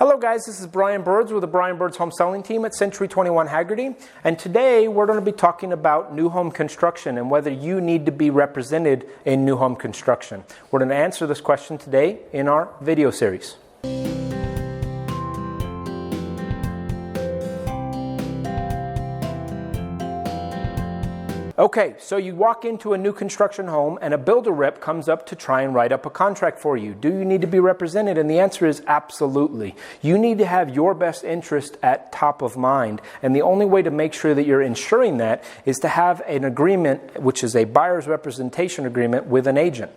Hello guys, this is Brian Birds with the Brian Birds Home Selling Team at Century 21 Haggerty, and today we're going to be talking about new home construction and whether you need to be represented in new home construction. We're going to answer this question today in our video series. Okay, so you walk into a new construction home and a builder rep comes up to try and write up a contract for you. Do you need to be represented? And the answer is absolutely. You need to have your best interest at top of mind. And the only way to make sure that you're ensuring that is to have an agreement, which is a buyer's representation agreement with an agent.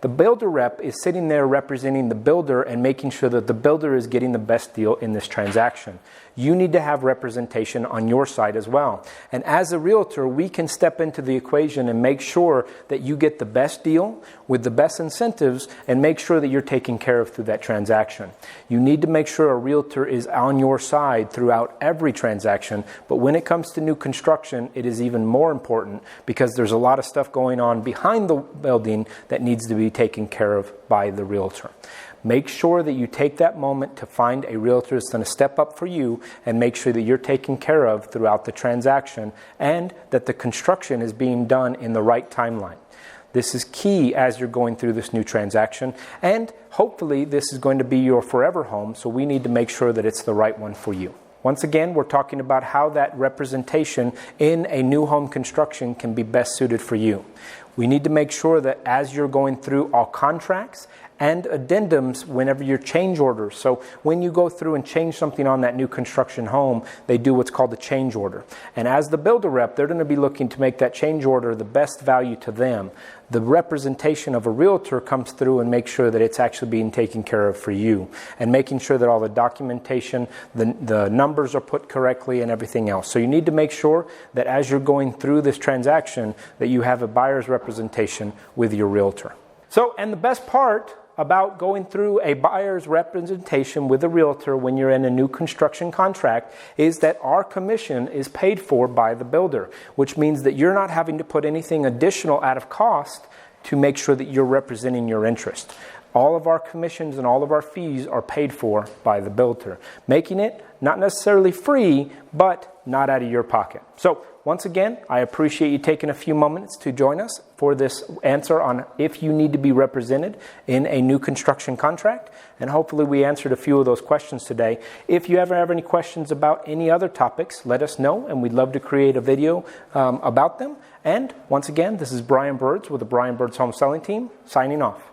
The builder rep is sitting there representing the builder and making sure that the builder is getting the best deal in this transaction. You need to have representation on your side as well. And as a realtor, we can step into the equation and make sure that you get the best deal with the best incentives and make sure that you're taken care of through that transaction. You need to make sure a realtor is on your side throughout every transaction, but when it comes to new construction, it is even more important because there's a lot of stuff going on behind the building that needs to be taken care of by the realtor. Make sure that you take that moment to find a realtor that's going to step up for you and make sure that you're taken care of throughout the transaction and that the construction is being done in the right timeline. This is key as you're going through this new transaction, and hopefully this is going to be your forever home, so we need to make sure that it's the right one for you. Once again, we're talking about how that representation in a new home construction can be best suited for you. We need to make sure that as you're going through all contracts and addendums whenever you're change orders. So when you go through and change something on that new construction home, they do what's called a change order. And as the builder rep, they're going to be looking to make that change order the best value to them. The representation of a realtor comes through and makes sure that it's actually being taken care of for you and making sure that all the documentation, the numbers are put correctly and everything else. So you need to make sure that as you're going through this transaction that you have a buyer's representation with your realtor. So, and the best part about going through a buyer's representation with a realtor when you're in a new construction contract is that our commission is paid for by the builder, which means that you're not having to put anything additional out of cost to make sure that you're representing your interest. All of our commissions and all of our fees are paid for by the builder, making it not necessarily free, but not out of your pocket. So once again, I appreciate you taking a few moments to join us for this answer on if you need to be represented in a new construction contract. And hopefully we answered a few of those questions today. If you ever have any questions about any other topics, let us know, and we'd love to create a video about them. And once again, this is Brian Birds with the Brian Birds Home Selling Team, signing off.